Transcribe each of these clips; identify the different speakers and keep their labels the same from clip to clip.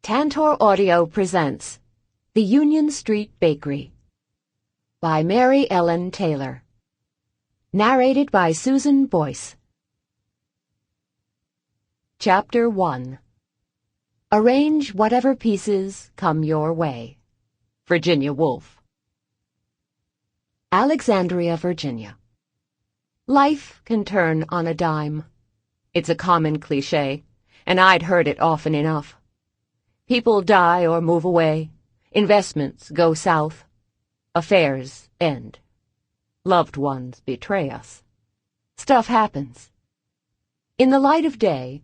Speaker 1: Tantor Audio presents The Union Street Bakery by Mary Ellen Taylor. Narrated by Susan Boyce. Chapter 1. Arrange whatever pieces come your way. Virginia Woolf. Alexandria, Virginia. Life can turn on a dime. It's a common cliché, and I'd heard it often enough. People die or move away. Investments go south. Affairs end. Loved ones betray us. Stuff happens. In the light of day,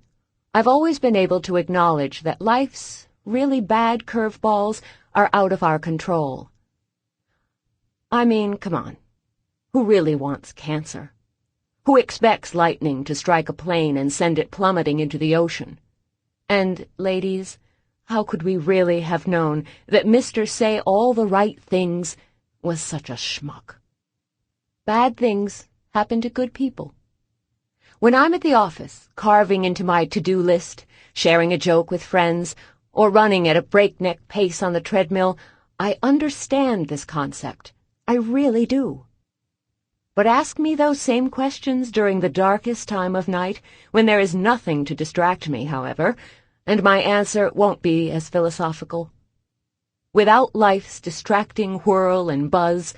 Speaker 1: I've always been able to acknowledge that life's really bad curveballs are out of our control. I mean, come on. Who really wants cancer? Who expects lightning to strike a plane and send it plummeting into the ocean? And, ladies, how could we really have known that Mr. Say All the Right Things was such a schmuck? Bad things happen to good people. When I'm at the office, carving into my to-do list, sharing a joke with friends, or running at a breakneck pace on the treadmill, I understand this concept. I really do. But ask me those same questions during the darkest time of night, when there is nothing to distract me, however, and my answer won't be as philosophical. Without life's distracting whirl and buzz,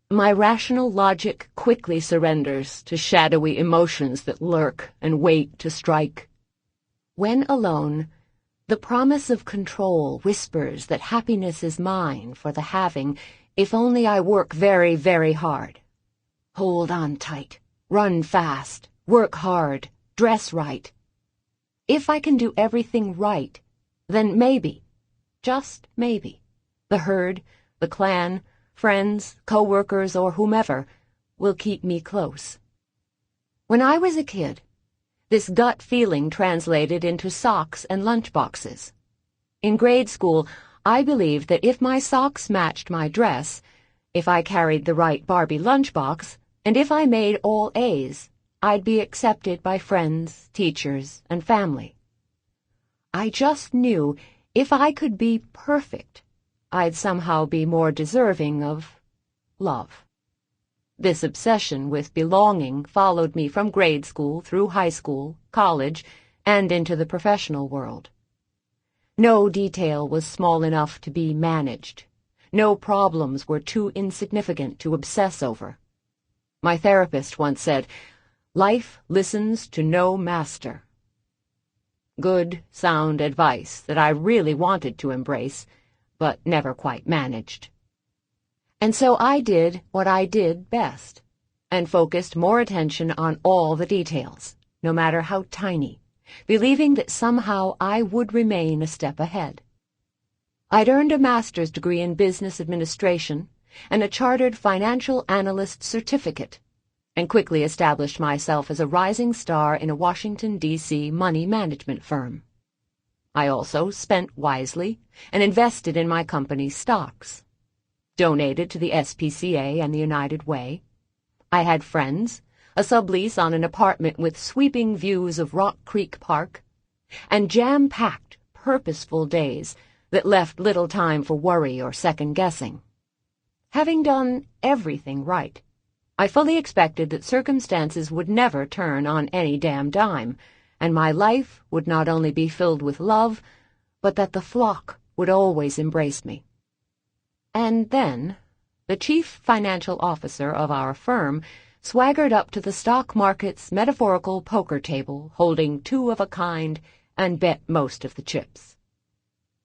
Speaker 1: my rational logic quickly surrenders to shadowy emotions that lurk and wait to strike. When alone, the promise of control whispers that happiness is mine for the having if only I work very, very hard. Hold on tight, run fast, work hard, dress right. If I can do everything right, then maybe, just maybe, the herd, the clan, friends, co-workers, or whomever will keep me close. When I was a kid, this gut feeling translated into socks and lunchboxes. In grade school, I believed that if my socks matched my dress, if I carried the right Barbie lunchbox, and if I made all A's, I'd be accepted by friends, teachers, and family. I just knew if I could be perfect, I'd somehow be more deserving of love. This obsession with belonging followed me from grade school through high school, college, and into the professional world. No detail was small enough to be managed. No problems were too insignificant to obsess over. My therapist once said, "Life listens to no master." Good, sound advice that I really wanted to embrace, but never quite managed. And so I did what I did best, and focused more attention on all the details, no matter how tiny, believing that somehow I would remain a step ahead. I'd earned a master's degree in business administration and a chartered financial analyst certificate, and quickly established myself as a rising star in a Washington, D.C. money management firm. I also spent wisely and invested in my company's stocks, donated to the SPCA and the United Way. I had friends, a sublease on an apartment with sweeping views of Rock Creek Park, and jam-packed, purposeful days that left little time for worry or second-guessing. Having done everything right, I fully expected that circumstances would never turn on any damn dime, and my life would not only be filled with love, but that the flock would always embrace me. And then, the chief financial officer of our firm swaggered up to the stock market's metaphorical poker table, holding two of a kind, and bet most of the chips.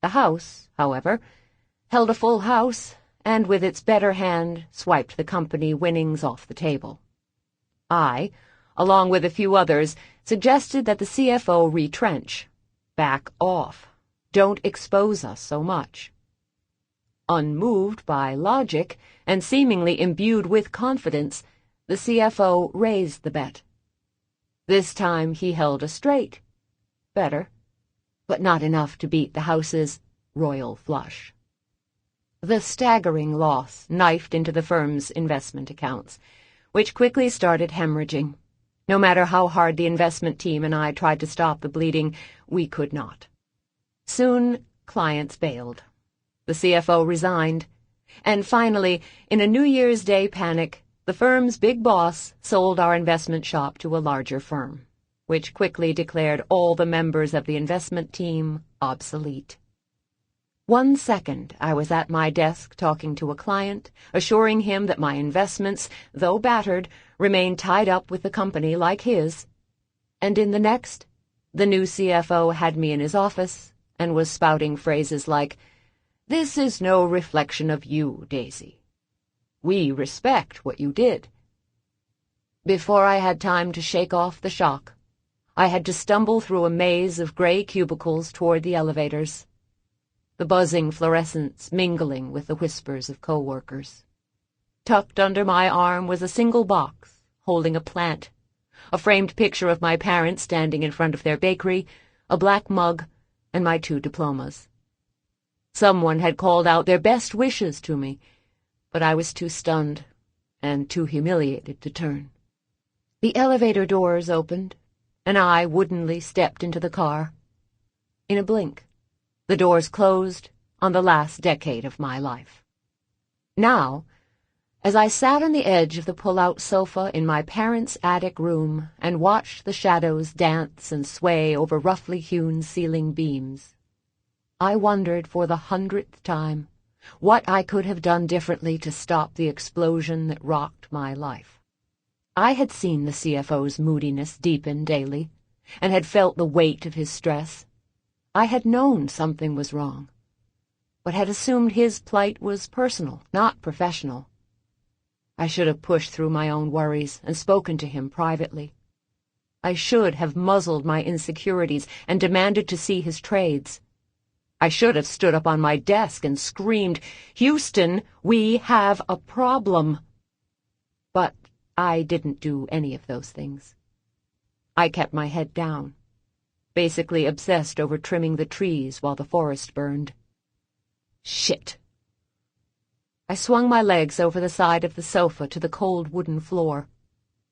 Speaker 1: The house, however, held a full house, and with its better hand swiped the company winnings off the table. I, along with a few others, suggested that the CFO retrench. Back off. Don't expose us so much. Unmoved by logic and seemingly imbued with confidence, the CFO raised the bet. This time he held a straight. Better, but not enough to beat the house's royal flush. The staggering loss knifed into the firm's investment accounts, which quickly started hemorrhaging. No matter how hard the investment team and I tried to stop the bleeding, we could not. Soon, clients bailed. The CFO resigned. And finally, in a New Year's Day panic, the firm's big boss sold our investment shop to a larger firm, which quickly declared all the members of the investment team obsolete. 1 second I was at my desk talking to a client, assuring him that my investments, though battered, remained tied up with the company like his. And in the next, the new CFO had me in his office and was spouting phrases like, "This is no reflection of you, Daisy. We respect what you did." Before I had time to shake off the shock, I had to stumble through a maze of gray cubicles toward the elevators, the buzzing fluorescents mingling with the whispers of co-workers. Tucked under my arm was a single box holding a plant, a framed picture of my parents standing in front of their bakery, a black mug, and my 2 diplomas. Someone had called out their best wishes to me, but I was too stunned and too humiliated to turn. The elevator doors opened, and I woodenly stepped into the car. In a blink, the doors closed on the last decade of my life. Now, as I sat on the edge of the pull-out sofa in my parents' attic room and watched the shadows dance and sway over roughly hewn ceiling beams, I wondered for the 100th time what I could have done differently to stop the explosion that rocked my life. I had seen the CFO's moodiness deepen daily, and had felt the weight of his stress. I had known something was wrong, but had assumed his plight was personal, not professional. I should have pushed through my own worries and spoken to him privately. I should have muzzled my insecurities and demanded to see his trades. I should have stood up on my desk and screamed, "Houston, we have a problem." But I didn't do any of those things. I kept my head down, basically obsessed over trimming the trees while the forest burned. Shit. I swung my legs over the side of the sofa to the cold wooden floor.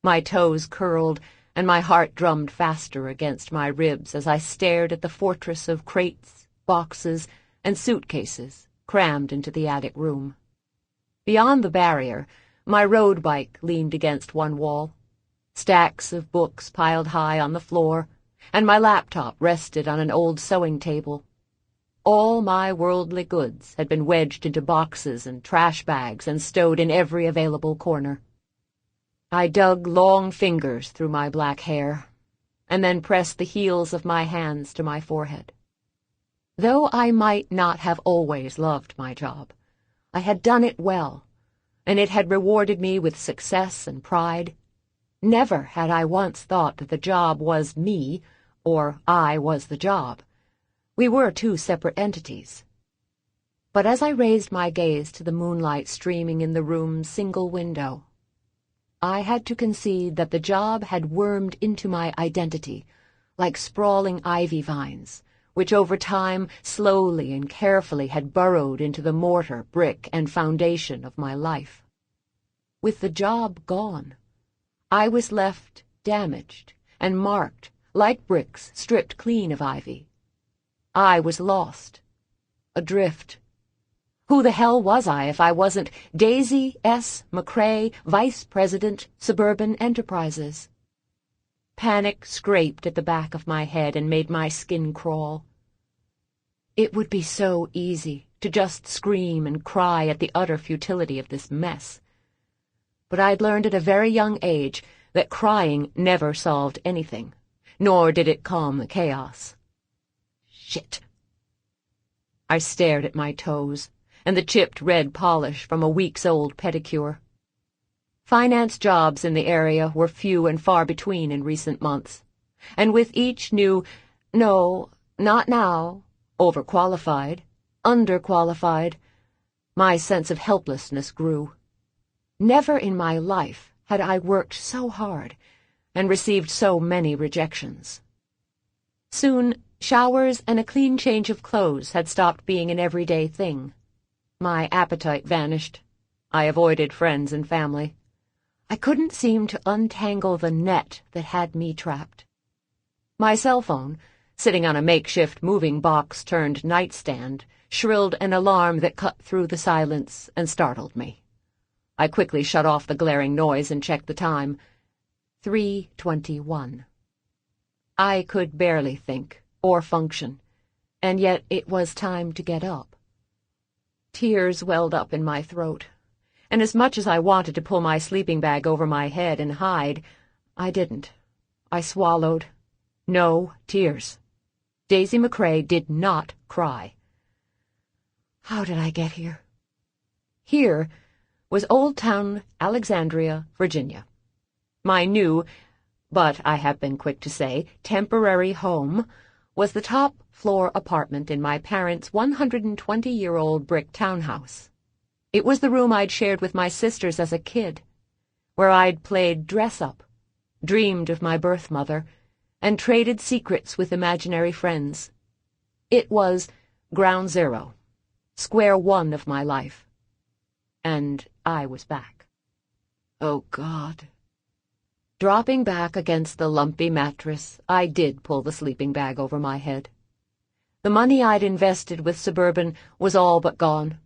Speaker 1: My toes curled, and my heart drummed faster against my ribs as I stared at the fortress of crates, boxes, and suitcases crammed into the attic room. Beyond the barrier, my road bike leaned against one wall. Stacks of books piled high on the floor, and my laptop rested on an old sewing table. All my worldly goods had been wedged into boxes and trash bags and stowed in every available corner. I dug long fingers through my black hair, and then pressed the heels of my hands to my forehead. Though I might not have always loved my job, I had done it well, and it had rewarded me with success and pride. Never had I once thought that the job was me, or I was the job. We were 2 separate entities. But as I raised my gaze to the moonlight streaming in the room's single window, I had to concede that the job had wormed into my identity, like sprawling ivy vines, which over time, slowly and carefully, had burrowed into the mortar, brick, and foundation of my life. With the job gone, I was left damaged and marked, like bricks stripped clean of ivy. I was lost, adrift. Who the hell was I if I wasn't Daisy S. McCrae, Vice President, Suburban Enterprises? Panic scraped at the back of my head and made my skin crawl. It would be so easy to just scream and cry at the utter futility of this mess. But I'd learned at a very young age that crying never solved anything, nor did it calm the chaos. Shit. I stared at my toes and the chipped red polish from a weeks-old pedicure. Finance jobs in the area were few and far between in recent months, and with each new, "No, not now," overqualified, underqualified, my sense of helplessness grew. Never in my life had I worked so hard and received so many rejections. Soon, showers and a clean change of clothes had stopped being an everyday thing. My appetite vanished. I avoided friends and family. I couldn't seem to untangle the net that had me trapped. My cell phone, sitting on a makeshift moving box-turned-nightstand, shrilled an alarm that cut through the silence and startled me. I quickly shut off the glaring noise and checked the time. 3:21. I could barely think or function, and yet it was time to get up. Tears welled up in my throat, and as much as I wanted to pull my sleeping bag over my head and hide, I didn't. I swallowed. No tears. Daisy McCrae did not cry. How did I get here? Here was Old Town Alexandria, Virginia. My new, but I have been quick to say, temporary home was the top-floor apartment in my parents' 120-year-old brick townhouse. It was the room I'd shared with my sisters as a kid, where I'd played dress-up, dreamed of my birth mother, and traded secrets with imaginary friends. It was ground zero, square one of my life. And I was back. Oh, God. Dropping back against the lumpy mattress, I did pull the sleeping bag over my head. The money I'd invested with Suburban was all but gone.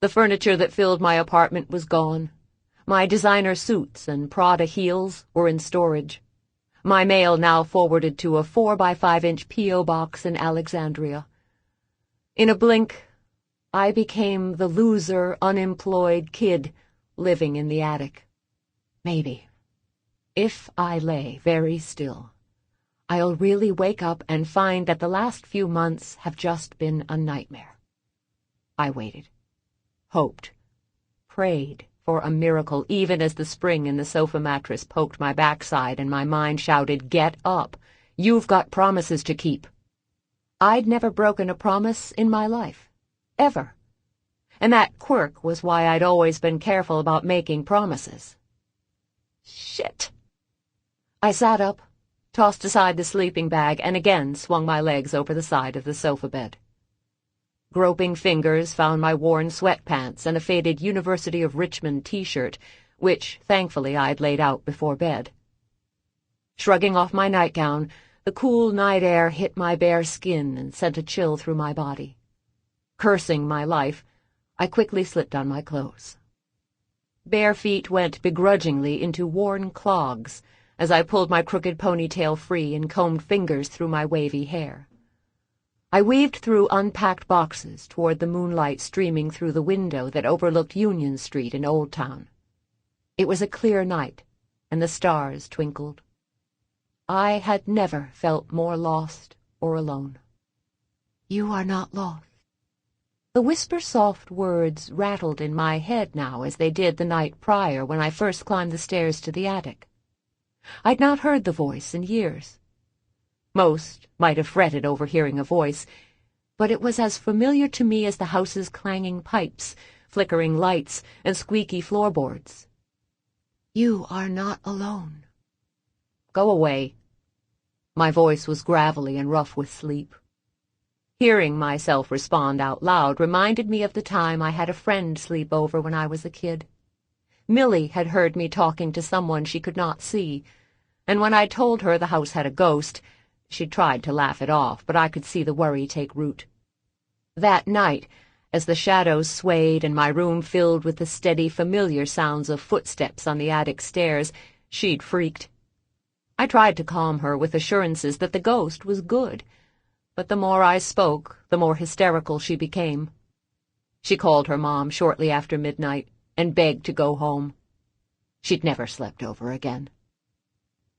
Speaker 1: The furniture that filled my apartment was gone. My designer suits and Prada heels were in storage. My mail now forwarded to a 4-by-5-inch P.O. box in Alexandria. In a blink, I became the loser, unemployed kid living in the attic. Maybe, if I lay very still, I'll really wake up and find that the last few months have just been a nightmare. I waited, hoped, prayed for a miracle, even as the spring in the sofa mattress poked my backside and my mind shouted, "Get up! You've got promises to keep." I'd never broken a promise in my life. Ever. And that quirk was why I'd always been careful about making promises. Shit. I sat up, tossed aside the sleeping bag, and again swung my legs over the side of the sofa bed. Groping fingers found my worn sweatpants and a faded University of Richmond t-shirt, which, thankfully, I'd laid out before bed. Shrugging off my nightgown, the cool night air hit my bare skin and sent a chill through my body. Cursing my life, I quickly slipped on my clothes. Bare feet went begrudgingly into worn clogs as I pulled my crooked ponytail free and combed fingers through my wavy hair. I weaved through unpacked boxes toward the moonlight streaming through the window that overlooked Union Street in Old Town. It was a clear night, and the stars twinkled. I had never felt more lost or alone. You are not lost. The whisper-soft words rattled in my head now as they did the night prior when I first climbed the stairs to the attic. I'd not heard the voice in years. Most might have fretted over hearing a voice, but it was as familiar to me as the house's clanging pipes, flickering lights, and squeaky floorboards. You are not alone. Go away. My voice was gravelly and rough with sleep. Hearing myself respond out loud reminded me of the time I had a friend sleep over when I was a kid. Millie had heard me talking to someone she could not see, and when I told her the house had a ghost, she tried to laugh it off, but I could see the worry take root. That night, as the shadows swayed and my room filled with the steady, familiar sounds of footsteps on the attic stairs, she'd freaked. I tried to calm her with assurances that the ghost was good, but the more I spoke, the more hysterical she became. She called her mom shortly after midnight and begged to go home. She'd never slept over again.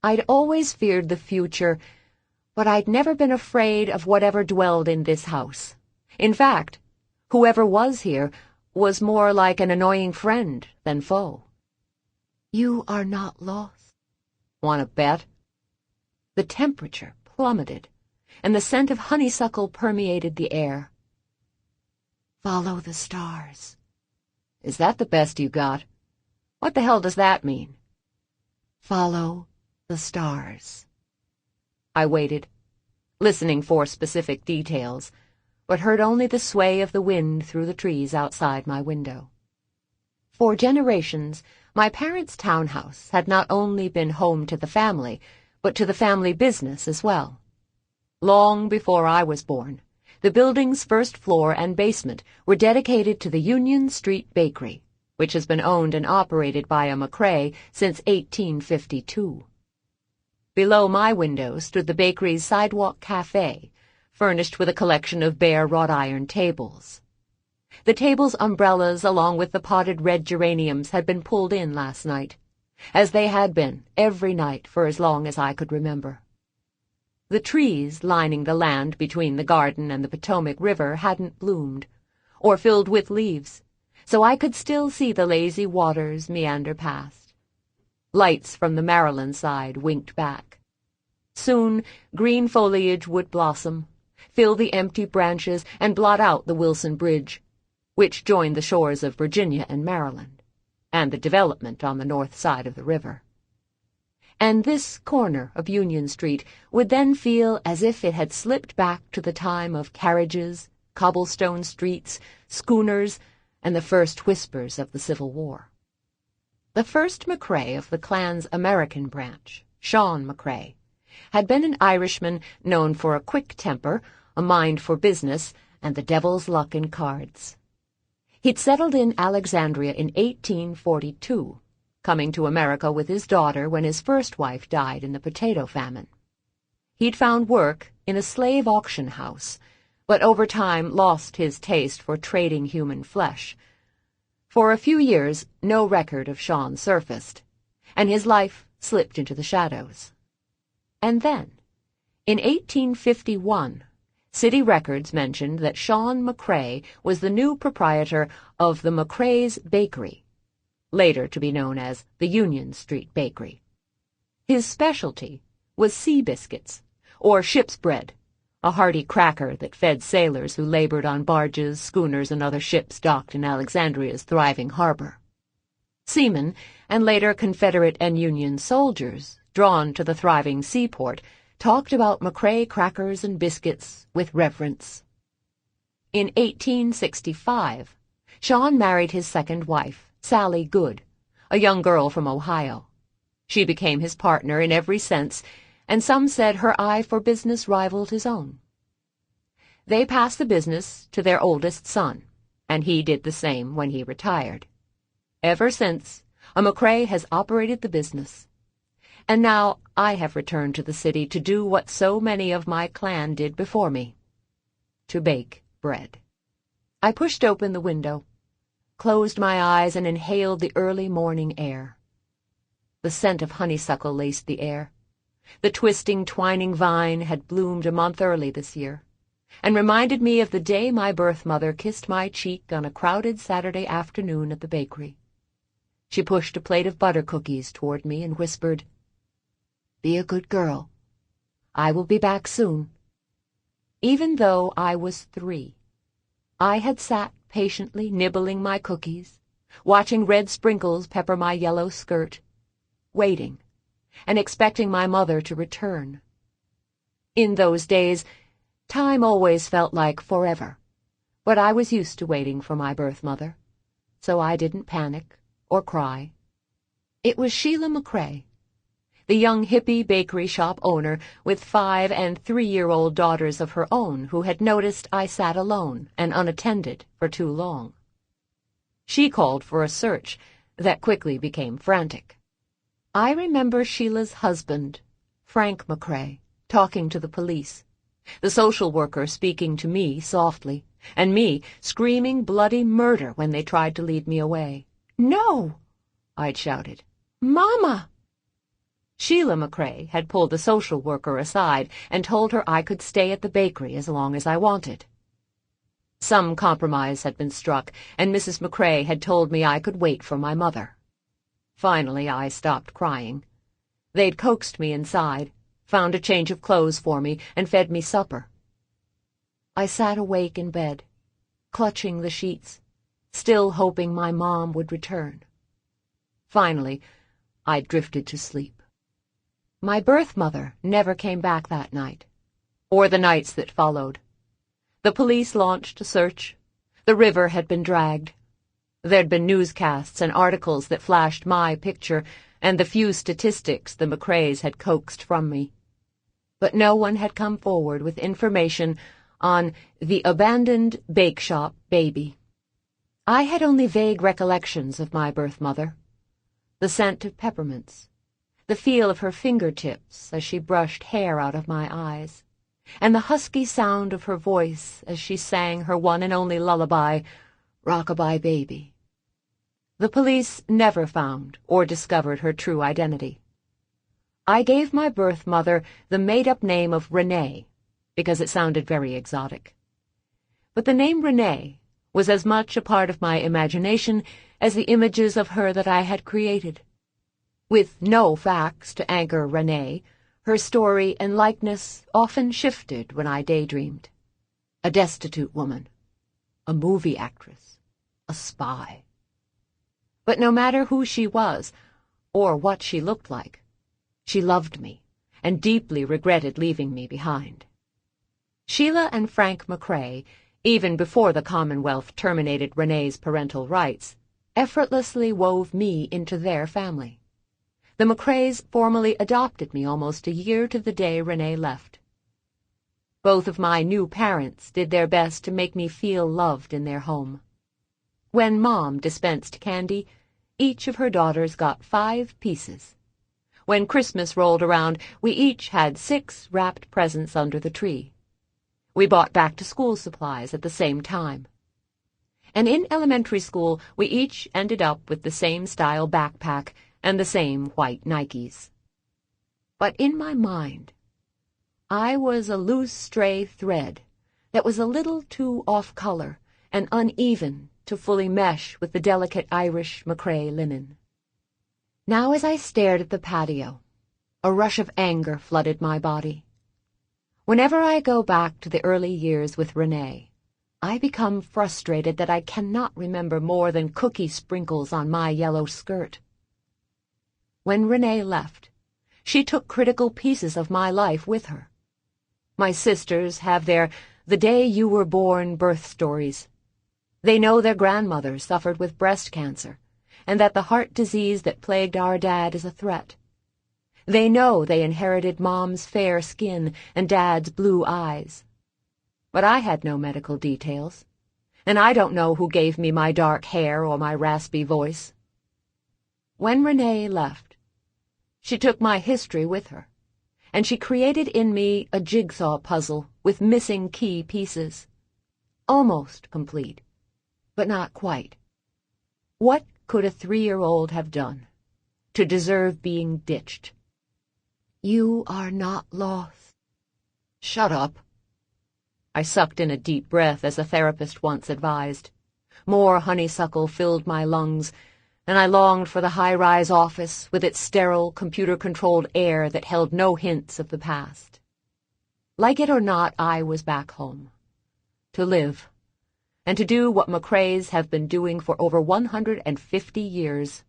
Speaker 1: I'd always feared the future, but I'd never been afraid of whatever dwelled in this house. In fact, whoever was here was more like an annoying friend than foe. You are not lost. Want to bet? The temperature plummeted, and the scent of honeysuckle permeated the air. Follow the stars. Is that the best you got? What the hell does that mean? Follow the stars. I waited, listening for specific details, but heard only the sway of the wind through the trees outside my window. For generations, my parents' townhouse had not only been home to the family, but to the family business as well. Long before I was born, the building's first floor and basement were dedicated to the Union Street Bakery, which has been owned and operated by a McCrae since 1852. Below my window stood the bakery's sidewalk cafe, furnished with a collection of bare wrought-iron tables. The table's umbrellas, along with the potted red geraniums, had been pulled in last night, as they had been every night for as long as I could remember. The trees lining the land between the garden and the Potomac River hadn't bloomed, or filled with leaves, so I could still see the lazy waters meander past. Lights from the Maryland side winked back. Soon green foliage would blossom, fill the empty branches, and blot out the Wilson Bridge, which joined the shores of Virginia and Maryland, and the development on the north side of the river. And this corner of Union Street would then feel as if it had slipped back to the time of carriages, cobblestone streets, schooners, and the first whispers of the Civil War. The first McCrae of the clan's American branch, Sean McCrae, had been an Irishman known for a quick temper, a mind for business, and the devil's luck in cards. He'd settled in Alexandria in 1842, coming to America with his daughter when his first wife died in the potato famine. He'd found work in a slave auction house, but over time lost his taste for trading human flesh. For a few years, no record of Sean surfaced, and his life slipped into the shadows. And then, in 1851, city records mentioned that Sean McCrae was the new proprietor of the McCrae's Bakery, later to be known as the Union Street Bakery. His specialty was sea biscuits, or ship's bread, a hearty cracker that fed sailors who labored on barges, schooners, and other ships docked in Alexandria's thriving harbor. Seamen, and later Confederate and Union soldiers, drawn to the thriving seaport, talked about McCrae crackers and biscuits with reverence. In 1865, Sean married his second wife, Sally Good, a young girl from Ohio. She became his partner in every sense, and some said her eye for business rivaled his own. They passed the business to their oldest son, and he did the same when he retired. Ever since, a McCrae has operated the business. And now I have returned to the city to do what so many of my clan did before me, to bake bread. I pushed open the window, closed my eyes, and inhaled the early morning air. The scent of honeysuckle laced the air. The twisting, twining vine had bloomed a month early this year, and reminded me of the day my birth mother kissed my cheek on a crowded Saturday afternoon at the bakery. She pushed a plate of butter cookies toward me and whispered, "Be a good girl. I will be back soon." Even though I was 3, I had sat patiently nibbling my cookies, watching red sprinkles pepper my yellow skirt, waiting, and expecting my mother to return. In those days, time always felt like forever, but I was used to waiting for my birth mother, so I didn't panic or cry. It was Sheila McCrae, the young hippie bakery shop owner with 5- and 3-year-old daughters of her own, who had noticed I sat alone and unattended for too long. She called for a search that quickly became frantic. I remember Sheila's husband, Frank McCrae, talking to the police, the social worker speaking to me softly, and me screaming bloody murder when they tried to lead me away. "No!" I'd shouted. "Mama!" Sheila McCrae had pulled the social worker aside and told her I could stay at the bakery as long as I wanted. Some compromise had been struck, and Mrs. McCrae had told me I could wait for my mother. Finally, I stopped crying. They'd coaxed me inside, found a change of clothes for me, and fed me supper. I sat awake in bed, clutching the sheets, still hoping my mom would return. Finally, I drifted to sleep. My birth mother never came back that night, or the nights that followed. The police launched a search. The river had been dragged. There'd been newscasts and articles that flashed my picture and the few statistics the McCraes had coaxed from me. but no one had come forward with information on the abandoned bake shop baby. I had only vague recollections of my birth mother. The scent of peppermints, the feel of her fingertips as she brushed hair out of my eyes, and the husky sound of her voice as she sang her one and only lullaby, Rock-a-bye Baby. The police never found or discovered her true identity. I gave my birth mother the made-up name of Renee, because it sounded very exotic. But the name Renee was as much a part of my imagination as the images of her that I had created. With no facts to anchor Renee, her story and likeness often shifted when I daydreamed. A destitute woman, a movie actress, a spy. But no matter who she was, or what she looked like, she loved me, and deeply regretted leaving me behind. Sheila and Frank McCrae, even before the Commonwealth terminated Renee's parental rights, effortlessly wove me into their family. The McCraes formally adopted me almost a year to the day Renee left. Both of my new parents did their best to make me feel loved in their home. When Mom dispensed candy, each of her daughters got 5 pieces. When Christmas rolled around, we each had 6 wrapped presents under the tree. We bought back-to-school supplies at the same time. And in elementary school, we each ended up with the same style backpack and the same white Nikes. But in my mind, I was a loose stray thread that was a little too off-color and uneven to fully mesh with the delicate Irish McCrae linen. Now as I stared at the patio, a rush of anger flooded my body. Whenever I go back to the early years with Renee, I become frustrated that I cannot remember more than cookie sprinkles on my yellow skirt. When Renee left, she took critical pieces of my life with her. My sisters have their "the day you were born" birth stories. They know their grandmother suffered with breast cancer, and that the heart disease that plagued our dad is a threat. They know they inherited Mom's fair skin and Dad's blue eyes. But I had no medical details, and I don't know who gave me my dark hair or my raspy voice. When Renee left, she took my history with her, and she created in me a jigsaw puzzle with missing key pieces. Almost complete, but not quite. What could a 3-year-old have done to deserve being ditched? You are not lost. Shut up. I sucked in a deep breath as a therapist once advised. More honeysuckle filled my lungs, and I longed for the high-rise office with its sterile, computer-controlled air that held no hints of the past. Like it or not, I was back home. To live, and to do what McCraes have been doing for over 150 years.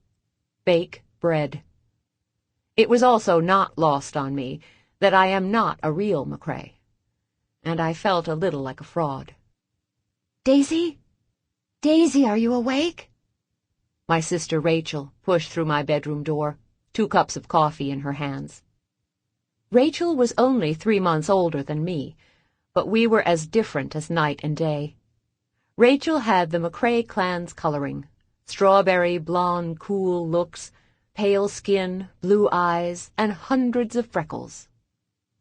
Speaker 1: Bake bread. It was also not lost on me that I am not a real McCrae, and I felt a little like a fraud. Daisy? Daisy, are you awake? My sister Rachel pushed through my bedroom door, 2 cups of coffee in her hands. Rachel was only 3 months older than me, but we were as different as night and day. Rachel had the McCrae clan's coloring, strawberry blonde cool looks, pale skin, blue eyes, and hundreds of freckles.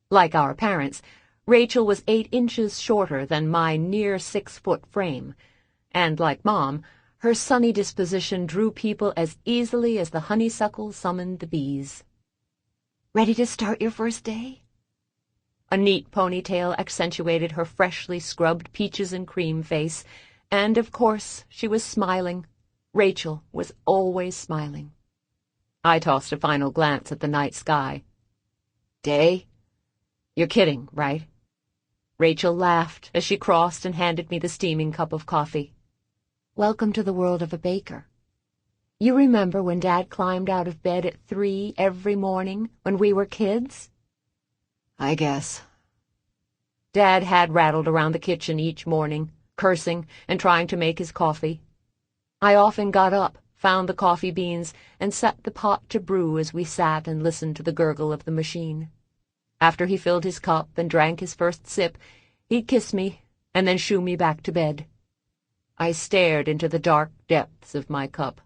Speaker 1: Like our parents, Rachel was 8 inches shorter than my near 6-foot frame, and like Mom, her sunny disposition drew people as easily as the honeysuckle summoned the bees. Ready to start your first day? A neat ponytail accentuated her freshly scrubbed peaches and cream face, and of course she was smiling. Rachel was always smiling. I tossed a final glance at the night sky. Day? You're kidding, right? Rachel laughed as she crossed and handed me the steaming cup of coffee. Welcome to the world of a baker. You remember when Dad climbed out of bed at 3 every morning when we were kids? I guess. Dad had rattled around the kitchen each morning, cursing and trying to make his coffee. I often got up, found the coffee beans, and set the pot to brew as we sat and listened to the gurgle of the machine. After he filled his cup and drank his first sip, he'd kiss me and then shoo me back to bed. I stared into the dark depths of my cup,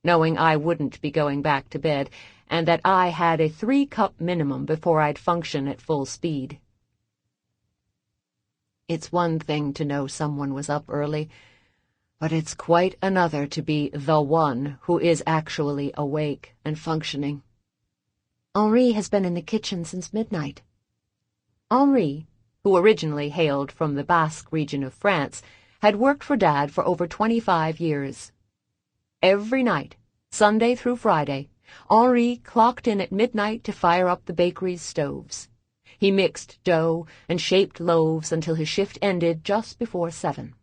Speaker 1: knowing I wouldn't be going back to bed, and that I had a 3-cup minimum before I'd function at full speed. It's one thing to know someone was up early, but it's quite another to be the one who is actually awake and functioning.
Speaker 2: Henri has been in the kitchen since midnight.
Speaker 1: Henri, who originally hailed from the Basque region of France, had worked for Dad for over 25 years. Every night, Sunday through Friday, Henri clocked in at midnight to fire up the bakery's stoves. He mixed dough and shaped loaves until his shift ended just before 7.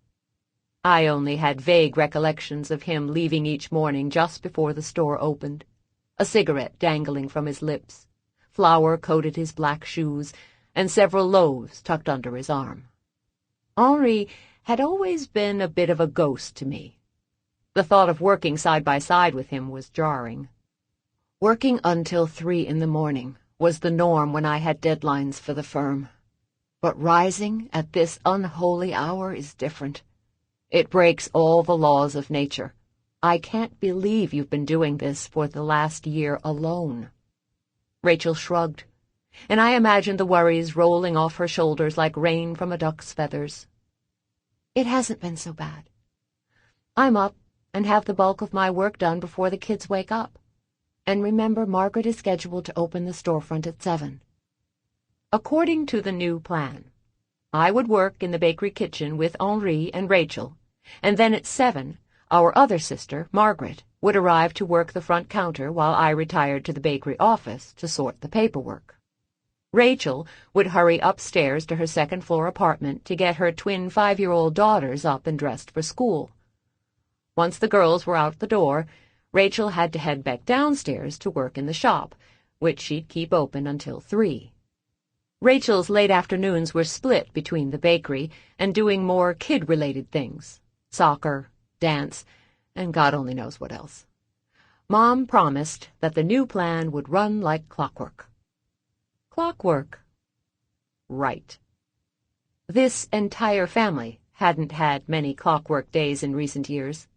Speaker 1: I only had vague recollections of him leaving each morning just before the store opened, a cigarette dangling from his lips, flour coated his black shoes, and several loaves tucked under his arm. Henri had always been a bit of a ghost to me. The thought of working side by side with him was jarring. Working until 3 in the morning was the norm when I had deadlines for the firm. But rising at this unholy hour is different. It breaks all the laws of nature. I can't believe you've been doing this for the last year alone. Rachel shrugged, and I imagined the worries rolling off her shoulders like rain from a duck's feathers.
Speaker 2: It hasn't been so bad.
Speaker 1: I'm up and have the bulk of my work done before the kids wake up. And remember, Margaret is scheduled to open the storefront at 7. According to the new plan, I would work in the bakery kitchen with Henri and Rachel, and then at 7, our other sister, Margaret, would arrive to work the front counter while I retired to the bakery office to sort the paperwork. Rachel would hurry upstairs to her 2nd-floor apartment to get her twin 5-year-old daughters up and dressed for school. Once the girls were out the door, Rachel had to head back downstairs to work in the shop, which she'd keep open until 3. Rachel's late afternoons were split between the bakery and doing more kid-related things, soccer, dance, and God only knows what else. Mom promised that the new plan would run like clockwork. Clockwork. Right. This entire family hadn't had many clockwork days in recent years.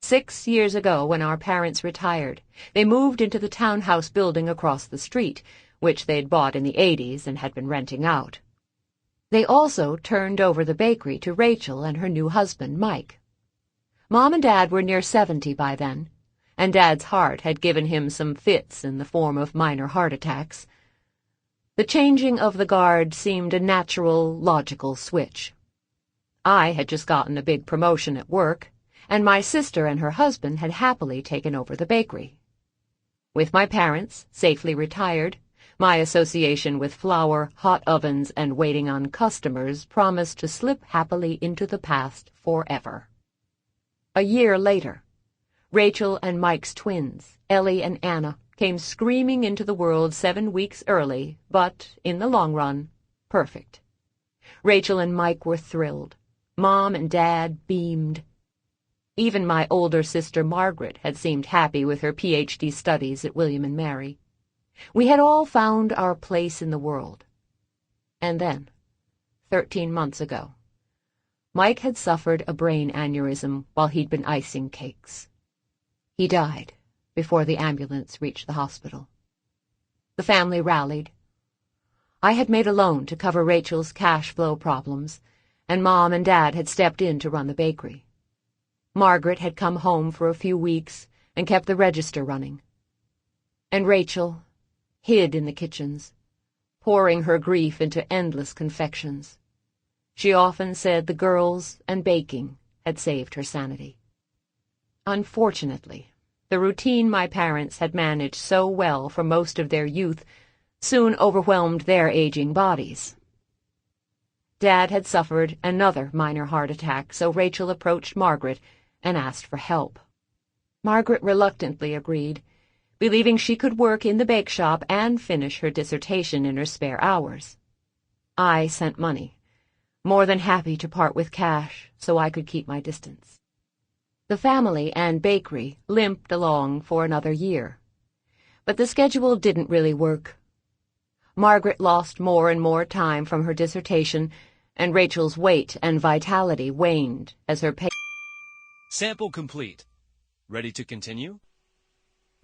Speaker 1: 6 years ago, when our parents retired, they moved into the townhouse building across the street, which they'd bought in the 80s and had been renting out. They also turned over the bakery to Rachel and her new husband, Mike. Mom and Dad were near 70 by then, and Dad's heart had given him some fits in the form of minor heart attacks. The changing of the guard seemed a natural, logical switch. I had just gotten a big promotion at work, and my sister and her husband had happily taken over the bakery. With my parents safely retired, my association with flour, hot ovens, and waiting on customers promised to slip happily into the past forever. A year later, Rachel and Mike's twins, Ellie and Anna, came screaming into the world 7 weeks early, but, in the long run, perfect. Rachel and Mike were thrilled. Mom and Dad beamed. Even my older sister Margaret had seemed happy with her Ph.D. studies at William and Mary. We had all found our place in the world. And then, 13 months ago, Mike had suffered a brain aneurysm while he'd been icing cakes. He died before the ambulance reached the hospital. The family rallied. I had made a loan to cover Rachel's cash flow problems, and Mom and Dad had stepped in to run the bakery. Margaret had come home for a few weeks and kept the register running. And Rachel hid in the kitchens, pouring her grief into endless confections. She often said the girls and baking had saved her sanity. Unfortunately, the routine my parents had managed so well for most of their youth soon overwhelmed their aging bodies. Dad had suffered another minor heart attack, so Rachel approached Margaret and asked for help. Margaret reluctantly agreed, believing she could work in the bake shop and finish her dissertation in her spare hours. I sent money, more than happy to part with cash so I could keep my distance. The family and bakery limped along for another year, but the schedule didn't really work. Margaret lost more and more time from her dissertation, and Rachel's weight and vitality waned as her
Speaker 3: Sample complete. Ready to continue?